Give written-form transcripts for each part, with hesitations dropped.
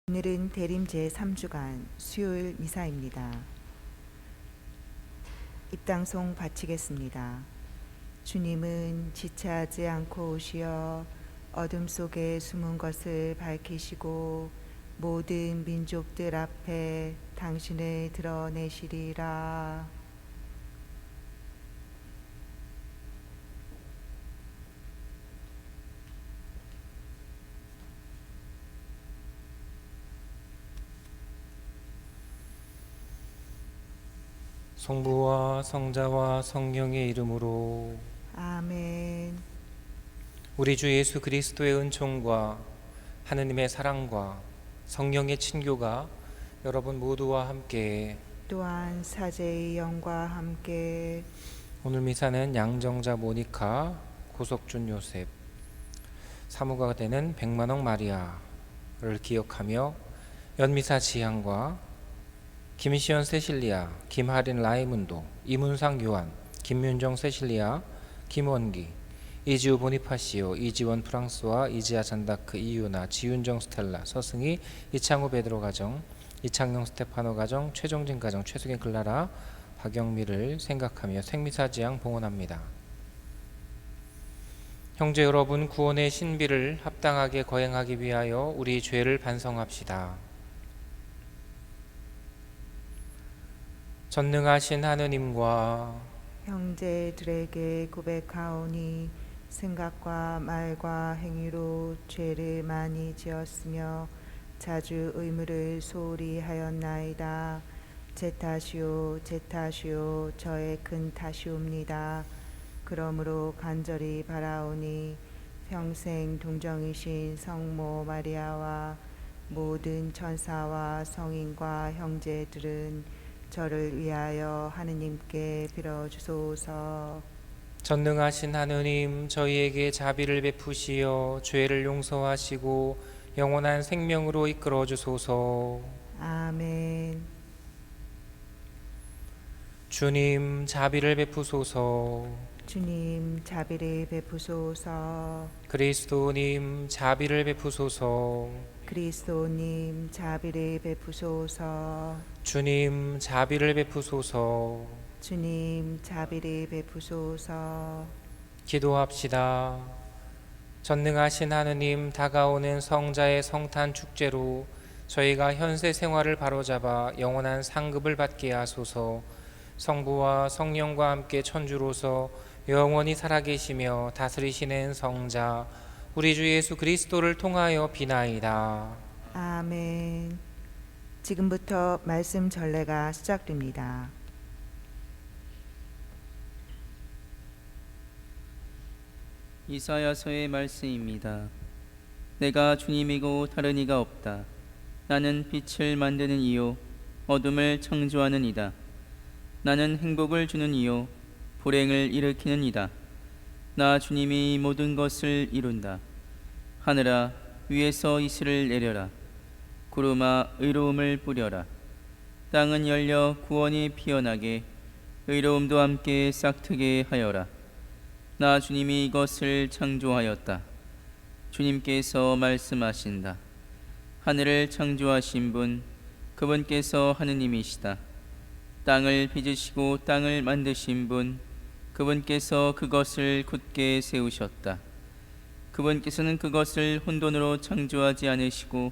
오늘은 대림 제3주간 수요일 미사입니다. 입당송 바치겠습니다. 주님은 지체하지 않고 오시어 어둠 속에 숨은 것을 밝히시고 모든 민족들 앞에 당신을 드러내시리라. 성부와 성자와 성령의 이름으로 아멘. 우리 주 예수 그리스도의 은총과 하느님의 사랑과 성령의 친교가 여러분 모두와 함께 또한 사제의 영과 함께 오늘 미사는 양정자 모니카, 고석준 요셉, 사무가 되는 백만옥 마리아를 기억하며 연미사 지향과 김시연 세실리아, 김하린 라이문도, 이문상 요한, 김윤정 세실리아, 김원기, 이지우 보니파시오, 이지원 프랑스와 이지아 잔다크, 이유나, 지윤정 스텔라, 서승희, 이창우 베드로 가정, 이창용 스테파노 가정, 최종진 가정, 최승희 클라라, 박영미를 생각하며 생미사지향 봉헌합니다. 형제 여러분, 구원의 신비를 합당하게 거행하기 위하여 우리 죄를 반성합시다. 전능하신 하느님과 형제들에게 고백하오니 생각과 말과 행위로 죄를 많이 지었으며 자주 의무를 소홀히 하였나이다. 제 탓이요 제 탓이요 저의 큰 탓이옵니다. 그러므로 간절히 바라오니 평생 동정이신 성모 마리아와 모든 천사와 성인과 형제들은 저를 위하여 하느님께 빌어주소서. 전능하신 하느님, 저희에게 자비를 베푸시어 죄를 용서하시고 영원한 생명으로 이끌어 주소서. 아멘. 주님, 자비를 베푸소서. 주님 자비를 베푸소서. 그리스도님, 자비를 베푸소서. 그리스도님 자비를 베푸소서. 주님, 자비를 베푸소서. 주님 자비를 베푸소서. 기도합시다. 전능하신 하느님, 다가오는 성자의 성탄 축제로 저희가 현세 생활을 바로잡아 영원한 상급을 받게 하소서. 성부와 성령과 함께 천주로서 영원히 살아계시며 다스리시는 성자 우리 주 예수 그리스도를 통하여 비나이다. 아멘. 지금부터 말씀 전례가 시작됩니다. 이사야서의 말씀입니다. 내가 주님이고 다른 이가 없다. 나는 빛을 만드는 이요 어둠을 창조하는 이다. 나는 행복을 주는 이요 불행을 일으키는 이다. 나 주님이 모든 것을 이룬다. 하늘아 위에서 이슬을 내려라. 구름아 의로움을 뿌려라. 땅은 열려 구원이 피어나게 의로움도 함께 싹트게 하여라. 나 주님이 이것을 창조하였다. 주님께서 말씀하신다. 하늘을 창조하신 분 그분께서 하느님이시다. 땅을 빚으시고 땅을 만드신 분 그분께서 그것을 굳게 세우셨다. 그분께서는 그것을 혼돈으로 창조하지 않으시고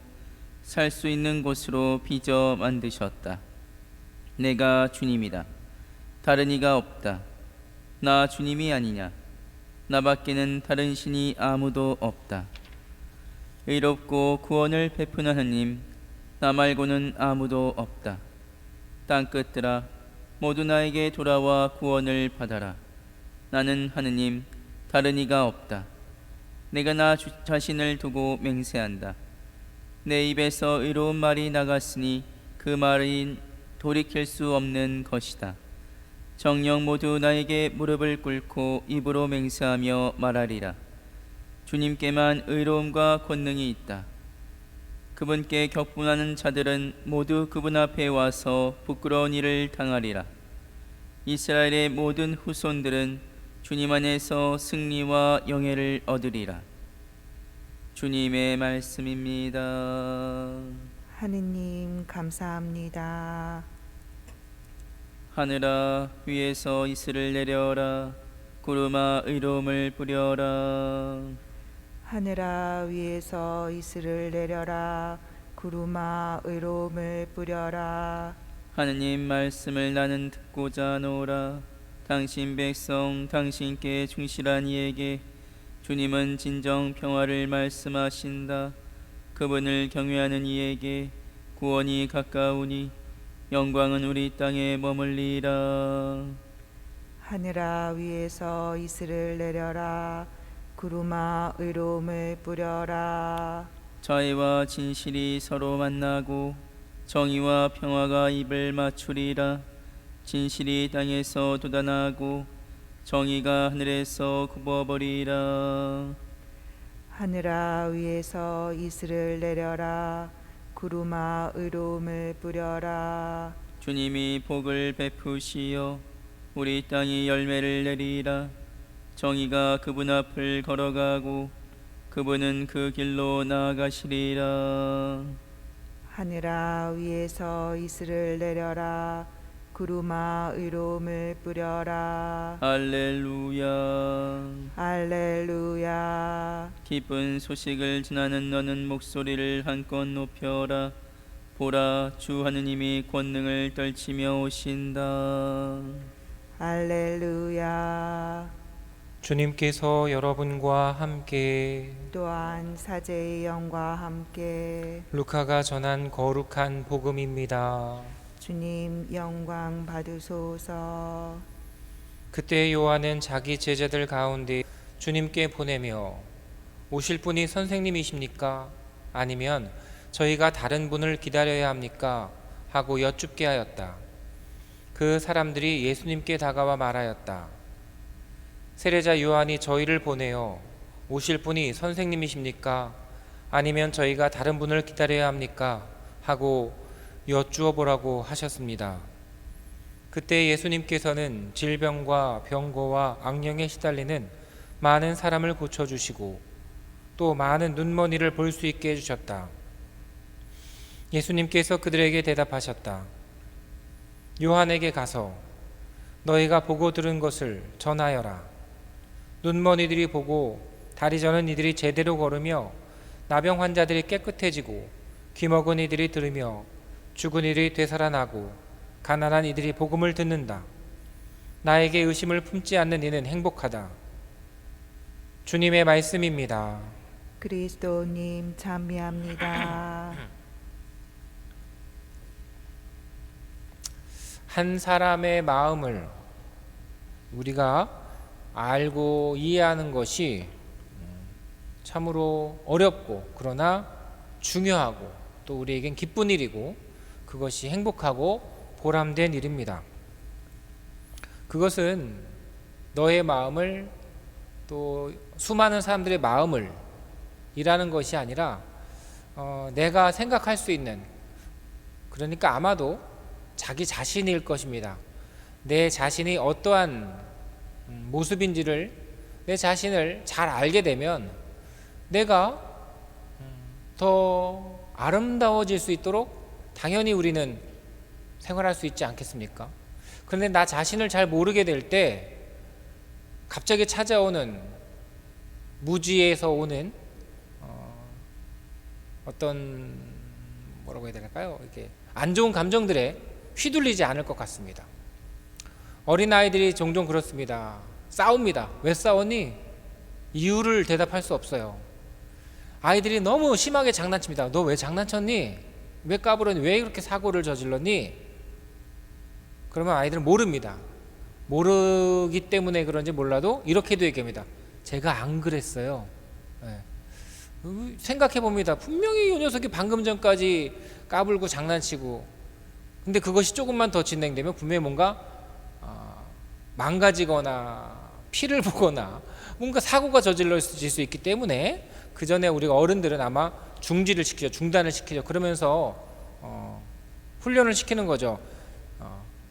살 수 있는 곳으로 빚어 만드셨다. 내가 주님이다. 다른 이가 없다. 나 주님이 아니냐. 나밖에는 다른 신이 아무도 없다. 의롭고 구원을 베푸는 하느님, 나 말고는 아무도 없다. 땅끝들아 모두 나에게 돌아와 구원을 받아라. 나는 하느님, 다른 이가 없다. 내가 나 자신을 두고 맹세한다. 내 입에서 의로운 말이 나갔으니 그 말은 돌이킬 수 없는 것이다. 정령 모두 나에게 무릎을 꿇고 입으로 맹세하며 말하리라. 주님께만 의로움과 권능이 있다. 그분께 격분하는 자들은 모두 그분 앞에 와서 부끄러운 일을 당하리라. 이스라엘의 모든 후손들은 주님 안에서 승리와 영예를 얻으리라. 주님의 말씀입니다. 하느님 감사합니다. 하늘아 위에서 이슬을 내려라. 구름아 의로움을 뿌려라. 하늘아 위에서 이슬을 내려라. 구름아 의로움을 뿌려라. 하느님 말씀을 나는 듣고자 노라. 당신 백성 당신께 충실한 이에게 주님은 진정 평화를 말씀하신다. 그분을 경외하는 이에게 구원이 가까우니 영광은 우리 땅에 머물리라. 하늘아 위에서 이슬을 내려라. 구름아 의로움을 뿌려라. 자애와 진실이 서로 만나고 정의와 평화가 입을 맞추리라. 진실이 땅에서 돋아나고 정의가 하늘에서 굽어버리라. 하늘아 위에서 이슬을 내려라. 구름아 의로움을 뿌려라. 주님이 복을 베푸시어 우리 땅이 열매를 내리라. 정의가 그분 앞을 걸어가고 그분은 그 길로 나아가시리라. 하늘아 위에서 이슬을 내려라. 구름아 의로움을 뿌려라. 할렐루야. 할렐루야. 기쁜 소식을 전하는 너는 목소리를 한껏 높여라. 보라, 주 하느님이 권능을 떨치며 오신다. 할렐루야. 주님께서 여러분과 함께 또한 사제의 영과 함께 루카가 전한 거룩한 복음입니다. 주님 영광 받으소서. 그때 요한은 자기 제자들 가운데 주님께 보내며 오실 분이 선생님이십니까? 아니면 저희가 다른 분을 기다려야 합니까? 하고 여쭙게 하였다. 그 사람들이 예수님께 다가와 말하였다. 세례자 요한이 저희를 보내어 오실 분이 선생님이십니까? 아니면 저희가 다른 분을 기다려야 합니까? 하고 여쭈어 보라고 하셨습니다. 그때 예수님께서는 질병과 병고와 악령에 시달리는 많은 사람을 고쳐주시고 또 많은 눈먼이를 볼 수 있게 해주셨다. 예수님께서 그들에게 대답하셨다. 요한에게 가서 너희가 보고 들은 것을 전하여라. 눈먼이들이 보고 다리 저는 이들이 제대로 걸으며 나병 환자들이 깨끗해지고 귀먹은 이들이 들으며 죽은 이들이 되살아나고 가난한 이들이 복음을 듣는다. 나에게 의심을 품지 않는 이는 행복하다. 주님의 말씀입니다. 그리스도님 찬미합니다. 한 사람의 마음을 우리가 알고 이해하는 것이 참으로 어렵고 그러나 중요하고 또 우리에겐 기쁜 일이고 그것이 행복하고 보람된 일입니다. 그것은 너의 마음을 또 수많은 사람들의 마음을 이라는 것이 아니라 내가 생각할 수 있는, 그러니까 아마도 자기 자신일 것입니다. 내 자신이 어떠한 모습인지를 내 자신을 잘 알게 되면 내가 더 아름다워질 수 있도록 당연히 우리는 생활할 수 있지 않겠습니까? 그런데 나 자신을 잘 모르게 될 때 갑자기 찾아오는 무지에서 오는 어떤 뭐라고 해야 될까요? 이렇게 안 좋은 감정들에 휘둘리지 않을 것 같습니다. 어린아이들이 종종 그렇습니다. 싸웁니다. 왜 싸웠니? 이유를 대답할 수 없어요. 아이들이 너무 심하게 장난칩니다. 너 왜 장난쳤니? 왜 까불었니? 왜 이렇게 사고를 저질렀니? 그러면 아이들은 모릅니다. 모르기 때문에 그런지 몰라도 이렇게도 얘기합니다. 제가 안 그랬어요. 네. 생각해 봅니다. 분명히 이 녀석이 방금 전까지 까불고 장난치고, 근데 그것이 조금만 더 진행되면 분명히 뭔가 망가지거나 피를 보거나 뭔가 사고가 저질러질 수 있기 때문에 그 전에 우리가 어른들은 아마 중지를 시키죠. 중단을 시키죠. 그러면서 훈련을 시키는 거죠.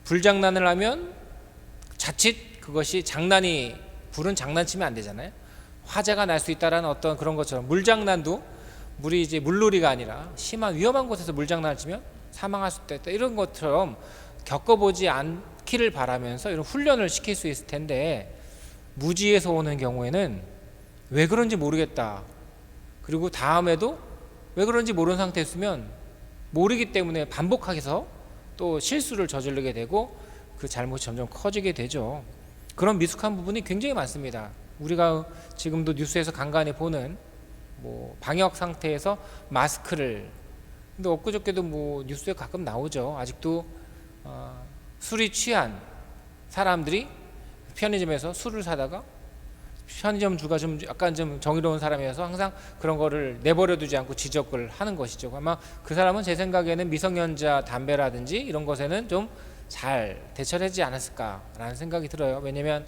불장난을 하면 자칫 그것이 불은 장난치면 안 되잖아요. 화재가 날 수 있다라는 어떤 그런 것처럼 물장난도 물이 이제 물놀이가 아니라 심한 위험한 곳에서 물장난을 치면 사망할 수도 있다, 이런 것처럼 겪어보지 않기를 바라면서 이런 훈련을 시킬 수 있을 텐데, 무지에서 오는 경우에는 왜 그런지 모르겠다, 그리고 다음에도 왜 그런지 모르는 상태였으면 모르기 때문에 반복해서 또 실수를 저지르게 되고 그 잘못이 점점 커지게 되죠. 그런 미숙한 부분이 굉장히 많습니다. 우리가 지금도 뉴스에서 간간히 보는 뭐 방역 상태에서 마스크를, 근데 엊그저께도 뭐 뉴스에 가끔 나오죠. 아직도 술이 취한 사람들이 편의점에서 술을 사다가, 편의점 주가 좀 약간 좀 정의로운 사람이어서 항상 그런 거를 내버려 두지 않고 지적을 하는 것이죠. 아마 그 사람은 제 생각에는 미성년자 담배라든지 이런 것에는 좀 잘 대처를 하지 않았을까라는 생각이 들어요. 왜냐면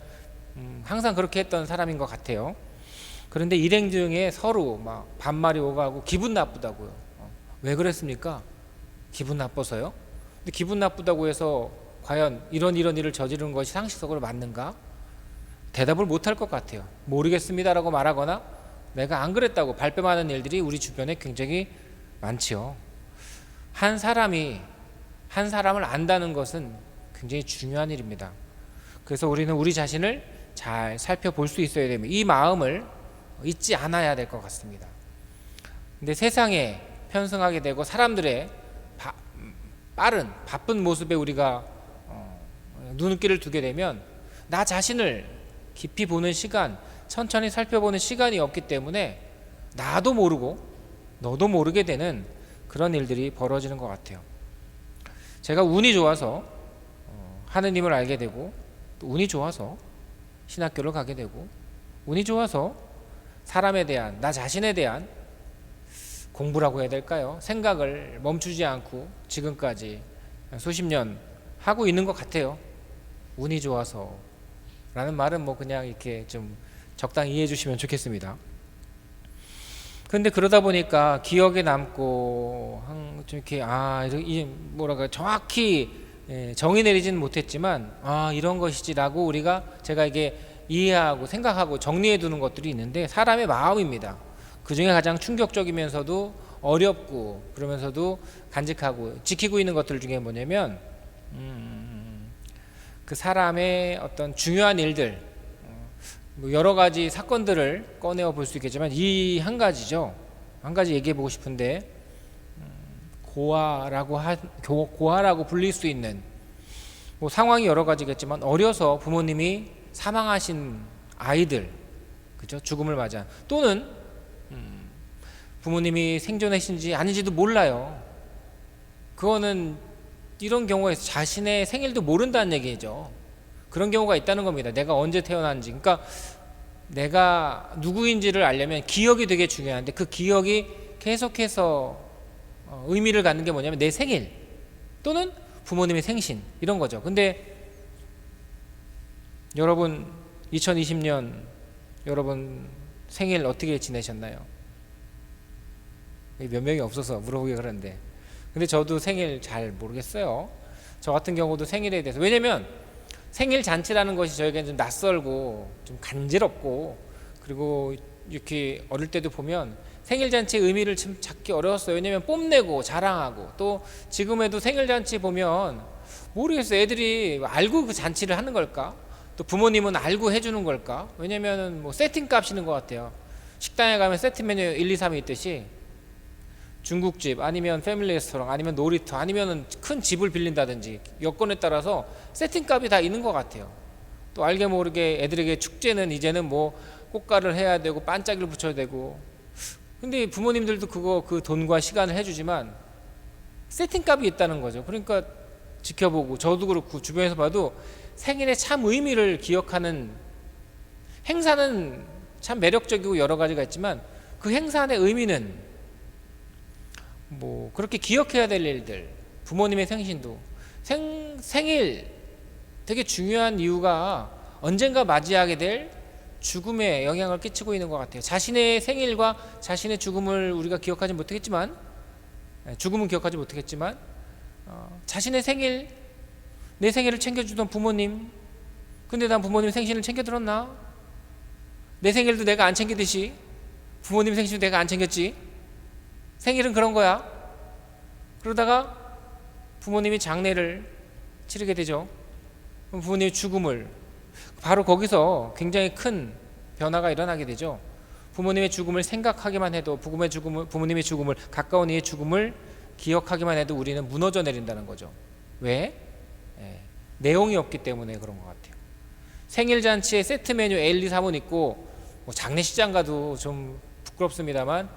항상 그렇게 했던 사람인 것 같아요. 그런데 일행 중에 서로 막 반말이 오가고 기분 나쁘다고요. 왜 그랬습니까? 기분 나빠서요? 근데 기분 나쁘다고 해서 과연 이런 일을 저지른 것이 상식적으로 맞는가? 대답을 못할 것 같아요. 모르겠습니다라고 말하거나 내가 안 그랬다고 발뺌하는 일들이 우리 주변에 굉장히 많지요. 한 사람이 한 사람을 안다는 것은 굉장히 중요한 일입니다. 그래서 우리는 우리 자신을 잘 살펴볼 수 있어야 됩니다. 이 마음을 잊지 않아야 될 것 같습니다. 근데 세상에 편승하게 되고 사람들의 빠른 바쁜 모습에 우리가 눈길을 두게 되면 나 자신을 깊이 보는 시간, 천천히 살펴보는 시간이 없기 때문에 나도 모르고 너도 모르게 되는 그런 일들이 벌어지는 것 같아요. 제가 운이 좋아서 하느님을 알게 되고, 또 운이 좋아서 신학교를 가게 되고, 운이 좋아서 사람에 대한, 나 자신에 대한 공부라고 해야 될까요? 생각을 멈추지 않고 지금까지 수십 년 하고 있는 것 같아요. 운이 좋아서 라는 말은 뭐 그냥 이렇게 좀 적당히 이해해 주시면 좋겠습니다. 근데 그러다 보니까 기억에 남고 좀 이렇게 뭐랄까 정확히 정의 내리지는 못했지만 이런 것이지라고 제가 이게 이해하고 생각하고 정리해 두는 것들이 있는데, 사람의 마음입니다. 그 중에 가장 충격적이면서도 어렵고 그러면서도 간직하고 지키고 있는 것들 중에 뭐냐면 그 사람의 어떤 중요한 일들, 뭐 여러 가지 사건들을 꺼내어 볼 수 있겠지만 이 한 가지죠. 한 가지 얘기해 보고 싶은데, 고아라고 불릴 수 있는 뭐 상황이 여러 가지겠지만, 어려서 부모님이 사망하신 아이들, 그죠? 죽음을 맞아, 또는 부모님이 생존하신지 아닌지도 몰라요. 그거는 이런 경우에 자신의 생일도 모른다는 얘기죠. 그런 경우가 있다는 겁니다. 내가 언제 태어난지. 그러니까 내가 누구인지를 알려면 기억이 되게 중요한데, 그 기억이 계속해서 의미를 갖는 게 뭐냐면 내 생일 또는 부모님의 생신, 이런 거죠. 근데 여러분 2020년 여러분 생일 어떻게 지내셨나요? 몇 명이 없어서 물어보기 그러는데, 근데 저도 생일 잘 모르겠어요. 저 같은 경우도 생일에 대해서, 왜냐면 생일 잔치라는 것이 저에게는 좀 낯설고 좀 간지럽고, 그리고 이렇게 어릴 때도 보면 생일 잔치의 의미를 좀 찾기 어려웠어요. 왜냐면 뽐내고 자랑하고, 또 지금에도 생일 잔치 보면 모르겠어요. 애들이 알고 그 잔치를 하는 걸까? 또 부모님은 알고 해주는 걸까? 왜냐면은 뭐 세팅 값이는 것 같아요. 식당에 가면 세트 메뉴 1, 2, 3이 있듯이 중국집 아니면 패밀리 레스토랑 아니면 놀이터 아니면 큰 집을 빌린다든지 여건에 따라서 세팅값이 다 있는 것 같아요. 또 알게 모르게 애들에게 축제는 이제는 뭐 꽃가루를 해야 되고 반짝이를 붙여야 되고, 근데 부모님들도 그 돈과 시간을 해주지만 세팅값이 있다는 거죠. 그러니까 지켜보고, 저도 그렇고 주변에서 봐도 생일의 참 의미를 기억하는 행사는 참 매력적이고 여러 가지가 있지만, 그 행사 안의 의미는 뭐 그렇게 기억해야 될 일들, 부모님의 생신도, 생일 되게 중요한 이유가 언젠가 맞이하게 될 죽음에 영향을 끼치고 있는 것 같아요. 자신의 생일과 자신의 죽음을 우리가 기억하지 못하겠지만, 죽음은 기억하지 못하겠지만 자신의 생일, 내 생일을 챙겨주던 부모님, 근데 난 부모님 생신을 챙겨들었나? 내 생일도 내가 안 챙기듯이 부모님 생신도 내가 안 챙겼지? 생일은 그런 거야. 그러다가 부모님이 장례를 치르게 되죠. 그럼 부모님의 죽음을, 바로 거기서 굉장히 큰 변화가 일어나게 되죠. 부모님의 죽음을 생각하기만 해도, 부모님의 죽음을, 가까운 이의 죽음을 기억하기만 해도 우리는 무너져 내린다는 거죠. 왜? 내용이 없기 때문에 그런 것 같아요. 생일잔치에 세트 메뉴 A, 2, 3은 있고, 뭐 장례식장 가도 좀 부끄럽습니다만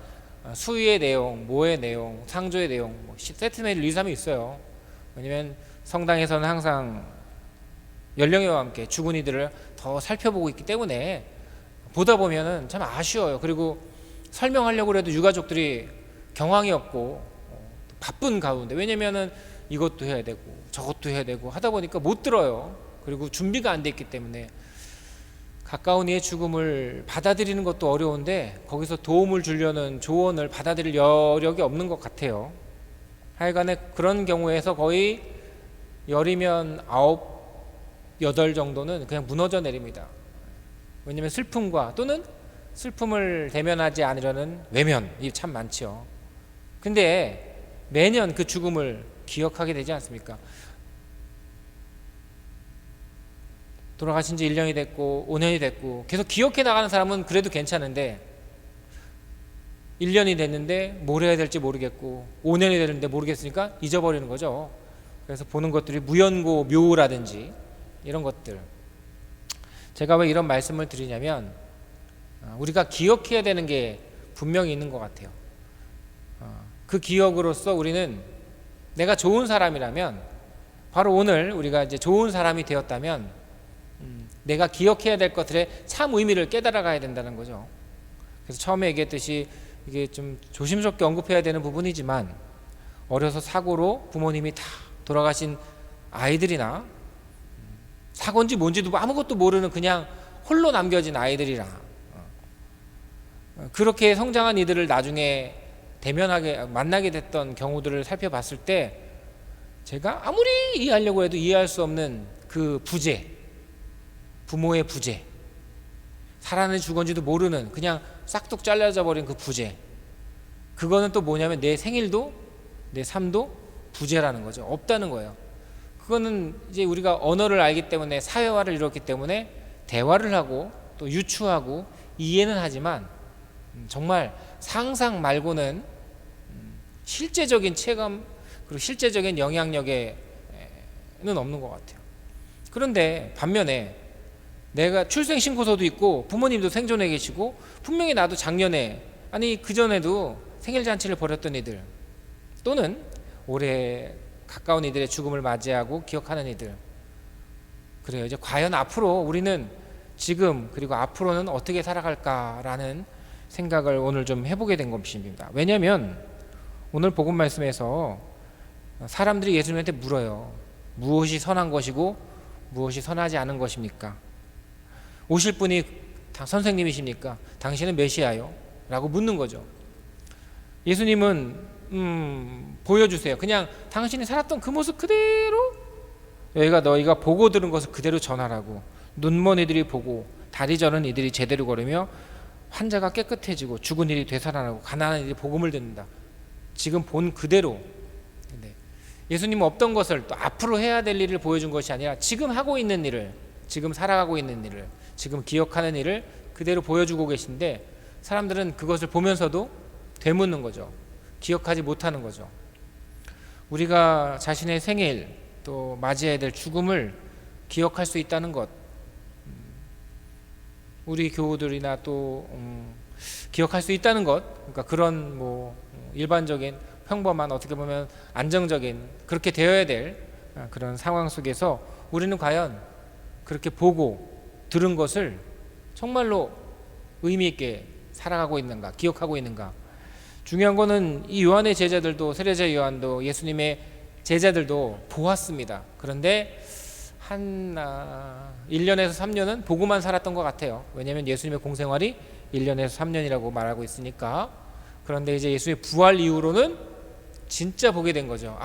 수의의 내용, 모의 내용, 상조의 내용, 뭐 세트 메뉴 1, 2, 3이 있어요. 왜냐면 성당에서는 항상 연령회와 함께 죽은 이들을 더 살펴보고 있기 때문에 보다 보면은 참 아쉬워요. 그리고 설명하려고 해도 유가족들이 경황이 없고 바쁜 가운데, 왜냐면은 이것도 해야 되고 저것도 해야 되고 하다 보니까 못 들어요. 그리고 준비가 안 돼 있기 때문에 가까운 이의 죽음을 받아들이는 것도 어려운데 거기서 도움을 주려는 조언을 받아들일 여력이 없는 것 같아요. 하여간에 그런 경우에서 거의 10이면 9, 8 정도는 그냥 무너져 내립니다. 왜냐하면 슬픔과 또는 슬픔을 대면하지 않으려는 외면이 참 많죠. 근데 매년 그 죽음을 기억하게 되지 않습니까? 돌아가신 지 1년이 됐고 5년이 됐고 계속 기억해 나가는 사람은 그래도 괜찮은데 1년이 됐는데 뭘 해야 될지 모르겠고 5년이 됐는데 모르겠으니까 잊어버리는 거죠. 그래서 보는 것들이 무연고 묘라든지 이런 것들. 제가 왜 이런 말씀을 드리냐면 우리가 기억해야 되는 게 분명히 있는 것 같아요. 그 기억으로서 우리는 내가 좋은 사람이라면, 바로 오늘 우리가 이제 좋은 사람이 되었다면 내가 기억해야 될 것들의 참 의미를 깨달아 가야 된다는 거죠. 그래서 처음에 얘기했듯이 이게 좀 조심스럽게 언급해야 되는 부분이지만, 어려서 사고로 부모님이 다 돌아가신 아이들이나 사고인지 뭔지도 아무것도 모르는 그냥 홀로 남겨진 아이들이랑 그렇게 성장한 이들을 나중에 만나게 됐던 경우들을 살펴봤을 때, 제가 아무리 이해하려고 해도 이해할 수 없는 그 부재, 부모의 부재, 살았는지 죽었는지도 모르는 그냥 싹둑 잘라져 버린 그 부재, 그거는 또 뭐냐면 내 생일도 내 삶도 부재라는 거죠. 없다는 거예요. 그거는 이제 우리가 언어를 알기 때문에, 사회화를 이뤘기 때문에 대화를 하고 또 유추하고 이해는 하지만 정말 상상 말고는 실제적인 체감 그리고 실제적인 영향력에는 없는 것 같아요. 그런데 반면에 내가 출생신고서도 있고 부모님도 생존해 계시고 분명히 나도 작년에, 아니 그전에도 생일잔치를 벌였던 이들, 또는 올해 가까운 이들의 죽음을 맞이하고 기억하는 이들, 그래요. 이제 과연 앞으로 우리는 지금 그리고 앞으로는 어떻게 살아갈까라는 생각을 오늘 좀 해보게 된 것입니다. 왜냐하면 오늘 복음 말씀에서 사람들이 예수님한테 물어요. 무엇이 선한 것이고 무엇이 선하지 않은 것입니까? 오실 분이 선생님이십니까? 당신은 메시아요? 라고 묻는 거죠. 예수님은 보여주세요. 그냥 당신이 살았던 그 모습 그대로 너희가 보고 들은 것을 그대로 전하라고. 눈먼 이들이 보고 다리 저는 이들이 제대로 걸으며 환자가 깨끗해지고 죽은 이들이 되살아나고 가난한 이들이 복음을 듣는다. 지금 본 그대로. 예수님은 없던 것을 또 앞으로 해야 될 일을 보여준 것이 아니라 지금 하고 있는 일을, 지금 살아가고 있는 일을, 지금 기억하는 일을 그대로 보여주고 계신데, 사람들은 그것을 보면서도 되묻는 거죠. 기억하지 못하는 거죠. 우리가 자신의 생일 또 맞이해야 될 죽음을 기억할 수 있다는 것, 우리 교우들이나 또 기억할 수 있다는 것, 그러니까 그런 뭐 일반적인 평범한, 어떻게 보면 안정적인, 그렇게 되어야 될 그런 상황 속에서 우리는 과연 그렇게 보고 들은 것을 정말로 의미 있게 살아가고 있는가, 기억하고 있는가. 중요한 거는 이 요한의 제자들도, 세례자 요한도, 예수님의 제자들도 보았습니다. 그런데 한 1년에서 3년은 보고만 살았던 것 같아요. 왜냐하면 예수님의 공생활이 1년에서 3년이라고 말하고 있으니까. 그런데 이제 예수의 부활 이후로는 진짜 보게 된 거죠.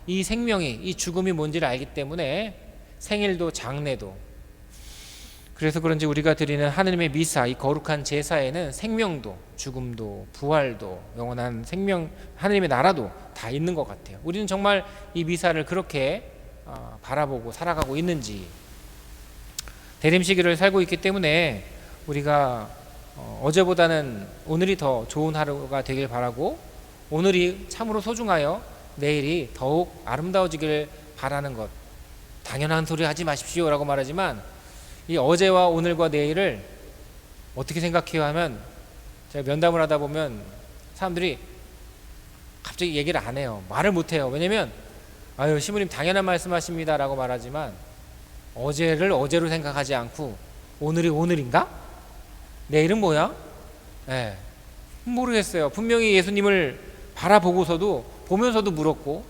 이 생명이, 이 죽음이 뭔지를 알기 때문에 생일도 장례도. 그래서 그런지 우리가 드리는 하느님의 미사, 이 거룩한 제사에는 생명도, 죽음도, 부활도, 영원한 생명, 하느님의 나라도 다 있는 것 같아요. 우리는 정말 이 미사를 그렇게 바라보고 살아가고 있는지, 대림시기를 살고 있기 때문에 우리가 어제보다는 오늘이 더 좋은 하루가 되길 바라고, 오늘이 참으로 소중하여 내일이 더욱 아름다워지길 바라는 것, 당연한 소리 하지 마십시오 라고 말하지만, 이 어제와 오늘과 내일을 어떻게 생각해요 하면, 제가 면담을 하다 보면 사람들이 갑자기 얘기를 안 해요. 말을 못 해요. 왜냐면 아유 시부님 당연한 말씀하십니다 라고 말하지만, 어제를 어제로 생각하지 않고 오늘이 오늘인가? 내일은 뭐야? 모르겠어요. 분명히 예수님을 바라보고서도, 보면서도 물었고,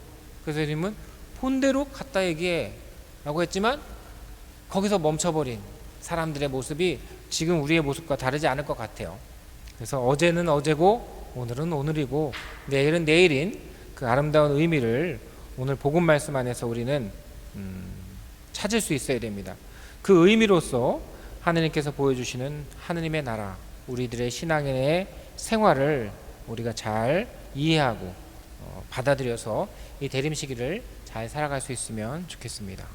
그래서 예수님은 본대로 갖다 얘기해 라고 했지만 거기서 멈춰버린 사람들의 모습이 지금 우리의 모습과 다르지 않을 것 같아요. 그래서 어제는 어제고 오늘은 오늘이고 내일은 내일인 그 아름다운 의미를 오늘 복음 말씀 안에서 우리는 찾을 수 있어야 됩니다. 그 의미로서 하느님께서 보여주시는 하느님의 나라, 우리들의 신앙의 생활을 우리가 잘 이해하고 받아들여서 이 대림 시기를 잘 살아갈 수 있으면 좋겠습니다.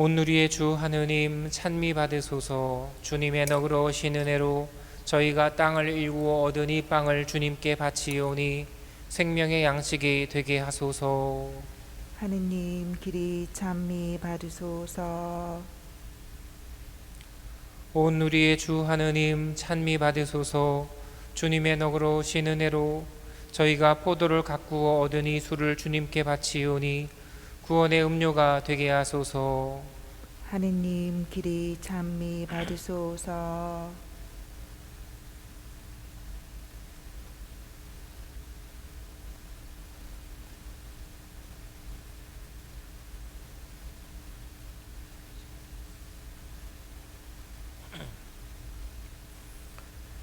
온누리의 주 하느님 찬미 받으소서. 주님의 너그러우신 은혜로 저희가 땅을 일구어 얻은 이 빵을 주님께 바치오니 생명의 양식이 되게 하소서. 하느님 길이 찬미 받으소서. 온누리의 주 하느님 찬미 받으소서. 주님의 너그러우신 은혜로 저희가 포도를 가꾸어 얻은 이 술을 주님께 바치오니 구원의 음료가 되게 하소서. 하느님 길이 찬미 받으소서.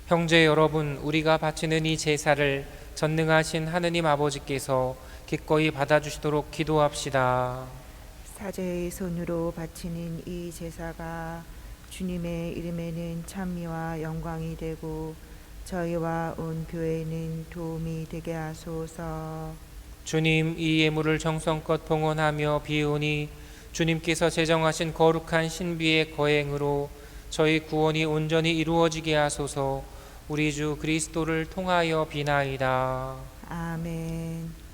형제 여러분, 우리가 바치는 이 제사를 전능하신 하느님 아버지께서 기꺼이 받아주시도록 기도합시다. 사제의 손으로 바치는 이 제사가 주님의 이름에는 찬미와 영광이 되고 저희와 온 교회는 도움이 되게 하소서. 주님, 이 예물을 정성껏 봉헌하며 비우니 주님께서 제정하신 거룩한 신비의 거행으로 저희 구원이 온전히 이루어지게 하소서. 우리 주 그리스도를 통하여 비나이다. 아멘.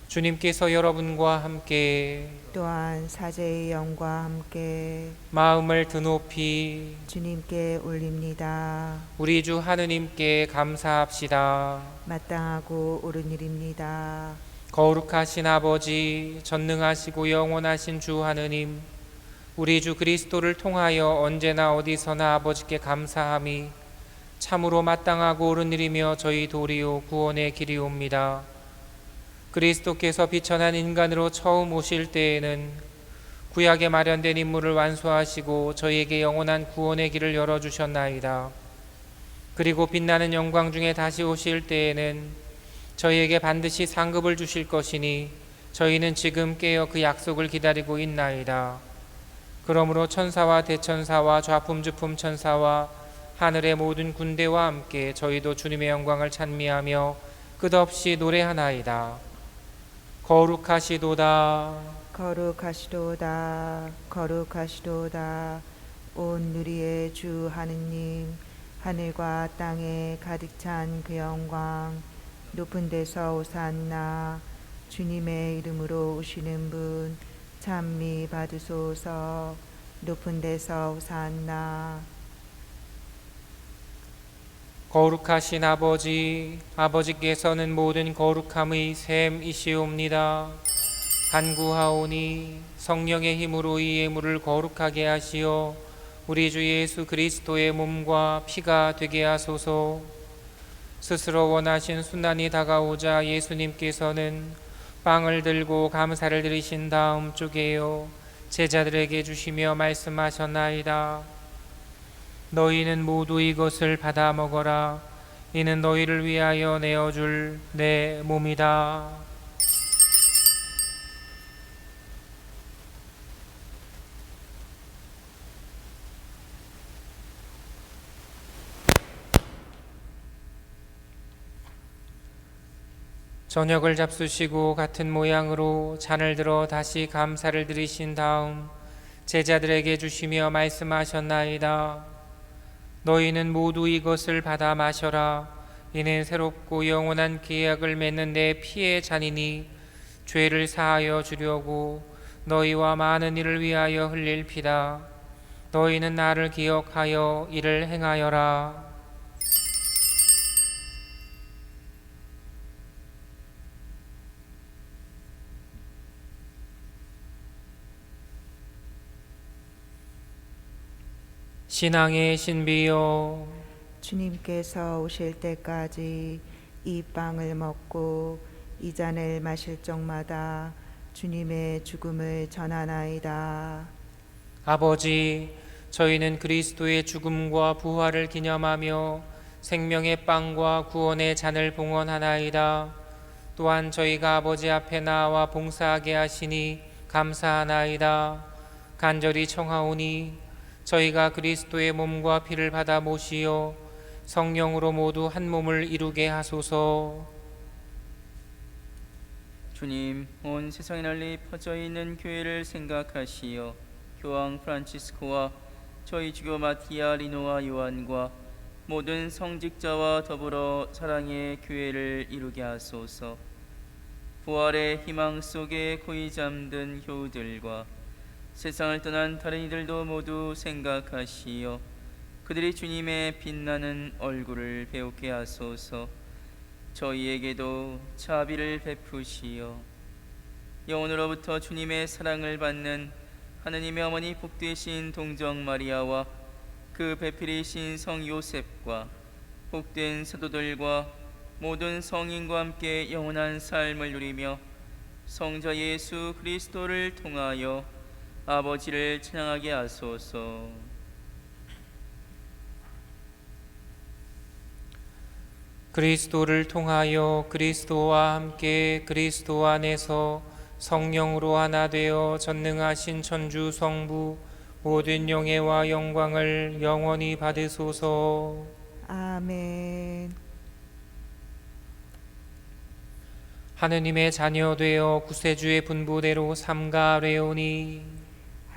주님께서 여러분과 함께 또한 사제의 영과 함께 마음을 드높이 주님께 올립니다. 우리 주 하느님께 감사합시다. 마땅하고 옳은 일입니다. 거룩하신 아버지, 전능하시고 영원하신 주 하느님, 우리 주 그리스도를 통하여 언제나 어디서나 아버지께 감사함이 참으로 마땅하고 옳은 일이며 저희 도리요 구원의 길이옵니다. 그리스도께서 비천한 인간으로 처음 오실 때에는 구약에 마련된 임무를 완수하시고 저희에게 영원한 구원의 길을 열어주셨나이다. 그리고 빛나는 영광 중에 다시 오실 때에는 저희에게 반드시 상급을 주실 것이니 저희는 지금 깨어 그 약속을 기다리고 있나이다. 그러므로 천사와 대천사와 좌품주품 천사와 하늘의 모든 군대와 함께 저희도 주님의 영광을 찬미하며 끝없이 노래하나이다. 거룩하시도다. 거룩하시도다. 거룩하시도다. 온 누리의 주 하느님, 하늘과 땅에 가득 찬 그 영광, 높은 데서 오산나. 주님의 이름으로 오시는 분 찬미 받으소서. 높은 데서 오산나. 거룩하신 아버지, 아버지께서는 모든 거룩함의 샘이시옵니다. 간구하오니 성령의 힘으로 이 예물을 거룩하게 하시어 우리 주 예수 그리스도의 몸과 피가 되게 하소서. 스스로 원하신 순환이 다가오자 예수님께서는 빵을 들고 감사를 드리신 다음 쪼개어 제자들에게 주시며 말씀하셨나이다. 너희는 모두 이것을 받아 먹어라. 이는 너희를 위하여 내어줄 내 몸이다. 저녁을 잡수시고 같은 모양으로 잔을 들어 다시 감사를 드리신 다음 제자들에게 주시며 말씀하셨나이다. 너희는 모두 이것을 받아 마셔라. 이는 새롭고 영원한 계약을 맺는 내 피의 잔이니 죄를 사하여 주려고 너희와 많은 이를 위하여 흘릴 피다. 너희는 나를 기억하여 이를 행하여라. 신앙의 신비요, 주님께서 오실 때까지 이 빵을 먹고 이 잔을 마실 적마다 주님의 죽음을 전하나이다. 아버지, 저희는 그리스도의 죽음과 부활을 기념하며 생명의 빵과 구원의 잔을 봉헌하나이다. 또한 저희가 아버지 앞에 나와 봉사하게 하시니 감사하나이다. 간절히 청하오니 저희가 그리스도의 몸과 피를 받아 모시어 성령으로 모두 한 몸을 이루게 하소서. 주님, 온 세상에 널리 퍼져 있는 교회를 생각하시어 교황 프란치스코와 저희 주교 마티아 리노와 요한과 모든 성직자와 더불어 사랑의 교회를 이루게 하소서. 부활의 희망 속에 고이 잠든 교우들과 세상을 떠난 다른 이들도 모두 생각하시어 그들이 주님의 빛나는 얼굴을 배우게 하소서. 저희에게도 자비를 베푸시어 영원으로부터 주님의 사랑을 받는 하느님의 어머니 복되신 동정 마리아와 그 배필이신 성 요셉과 복된 사도들과 모든 성인과 함께 영원한 삶을 누리며 성자 예수 그리스도를 통하여 아버지를 찬양하게 하소서. 그리스도를 통하여 그리스도와 함께 그리스도 안에서 성령으로 하나 되어 전능하신 천주 성부 모든 영예와 영광을 영원히 받으소서. 아멘. 하느님의 자녀 되어 구세주의 분부대로 삼가하려오니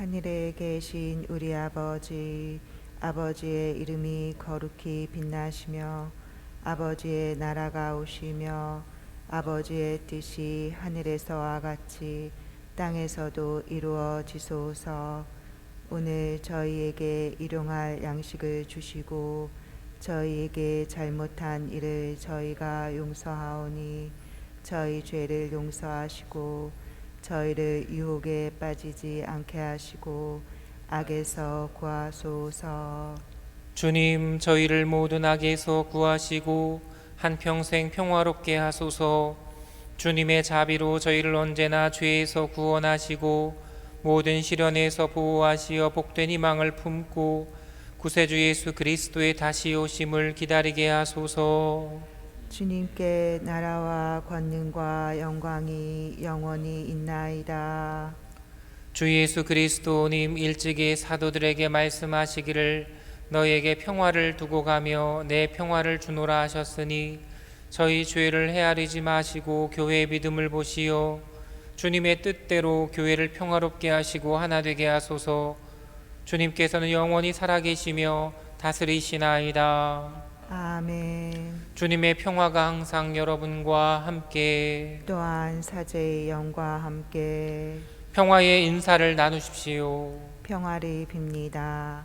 하늘에 계신 우리 아버지, 아버지의 이름이 거룩히 빛나시며 아버지의 나라가 오시며 아버지의 뜻이 하늘에서와 같이 땅에서도 이루어지소서. 오늘 저희에게 일용할 양식을 주시고 저희에게 잘못한 일을 저희가 용서하오니 저희 죄를 용서하시고 저희를 유혹에 빠지지 않게 하시고 악에서 구하소서. 주님, 저희를 모든 악에서 구하시고 한평생 평화롭게 하소서. 주님의 자비로 저희를 언제나 죄에서 구원하시고 모든 시련에서 보호하시어 복된 희망을 품고 구세주 예수 그리스도의 다시 오심을 기다리게 하소서. 주님께 나라와 권능과 영광이 영원히 있나이다. 주 예수 그리스도님 일찍이 사도들에게 말씀하시기를 너에게 평화를 두고 가며 내 평화를 주노라 하셨으니 저희 죄를 헤아리지 마시고 교회의 믿음을 보시어 주님의 뜻대로 교회를 평화롭게 하시고 하나 되게 하소서. 주님께서는 영원히 살아계시며 다스리시나이다. 아멘. 주님의 평화가 항상 여러분과 함께 또한 사제의 영과 함께 평화의 인사를 나누십시오. 평화를 빕니다.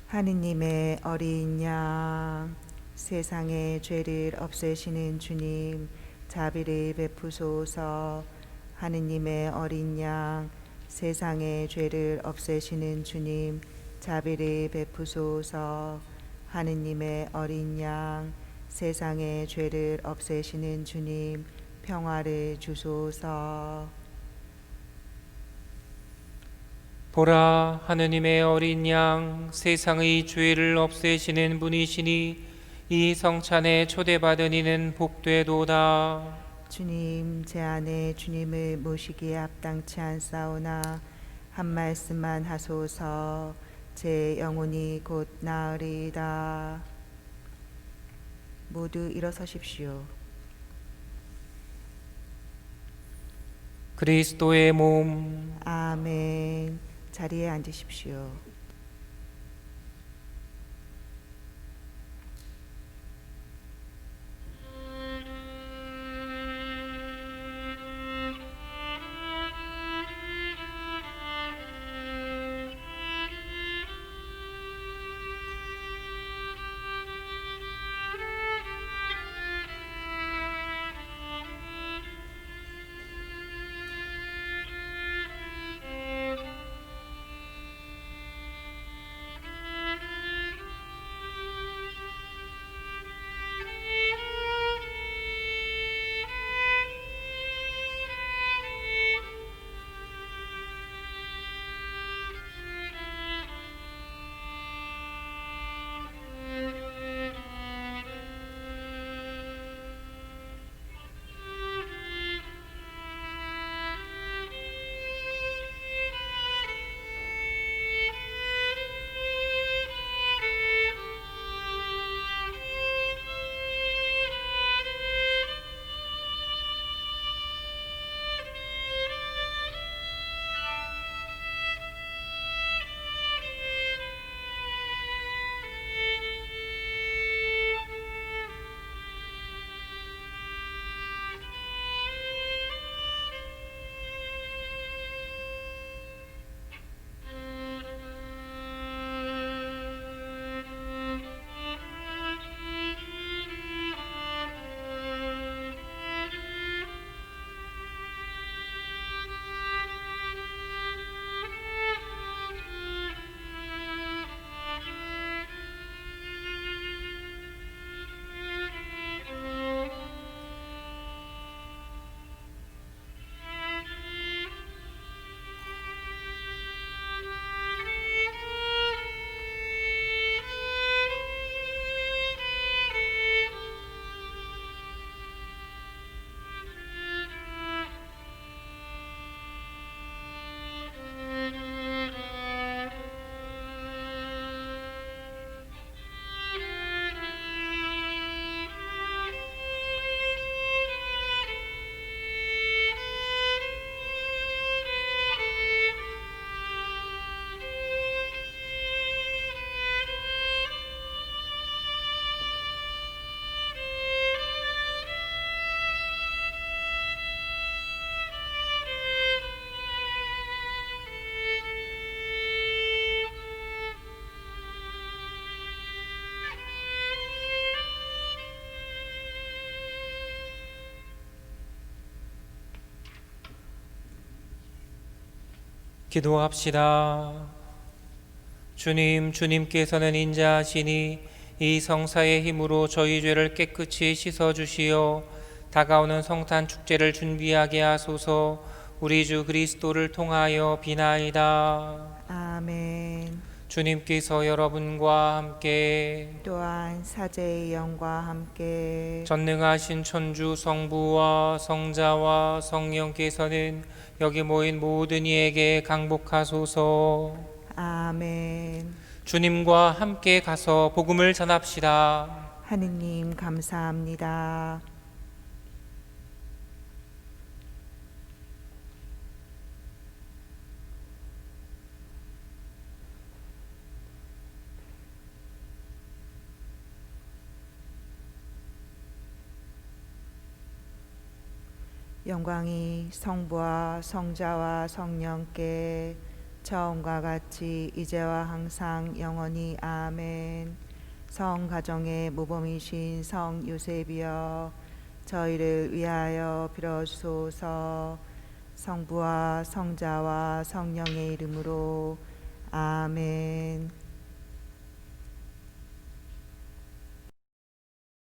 하느님의 어린 양, 세상의 죄를 없애시는 주님, 자비를 베푸소서. 하느님의 어린 양, 세상의 죄를 없애시는 주님 자비를 베푸소서. 하느님의 어린 양 세상의 죄를 없애시는 주님 평화를 주소서. 보라, 하느님의 어린 양 세상의 죄를 없애시는 분이시니 이 성찬에 초대받은 이는 복되도다. 주님, 제 안에 주님을 모시기에 합당치 않사오나 한 말씀만 하소서. 제 영혼이 곧 나으리이다. 모두 일어서십시오. 그리스도의 몸. 아멘. 자리에 앉으십시오. 기도합시다. 주님, 주님께서는 인자하시니 이 성사의 힘으로 저희 죄를 깨끗이 씻어주시어 다가오는 성탄 축제를 준비하게 하소서. 우리 주 그리스도를 통하여 비나이다. 아멘. 주님께서 여러분과 함께 또한 사제의 영과 함께 전능하신 천주 성부와 성자와 성령께서는 여기 모인 모든 이에게 강복하소서. 아멘. 주님과 함께 가서 복음을 전합시다. 하느님 감사합니다. 영광이 성부와 성자와 성령께 처음과 같이 이제와 항상 영원히 아멘. 성가정의 모범이신 성 요셉이여 저희를 위하여 빌어주소서. 성부와 성자와 성령의 이름으로 아멘.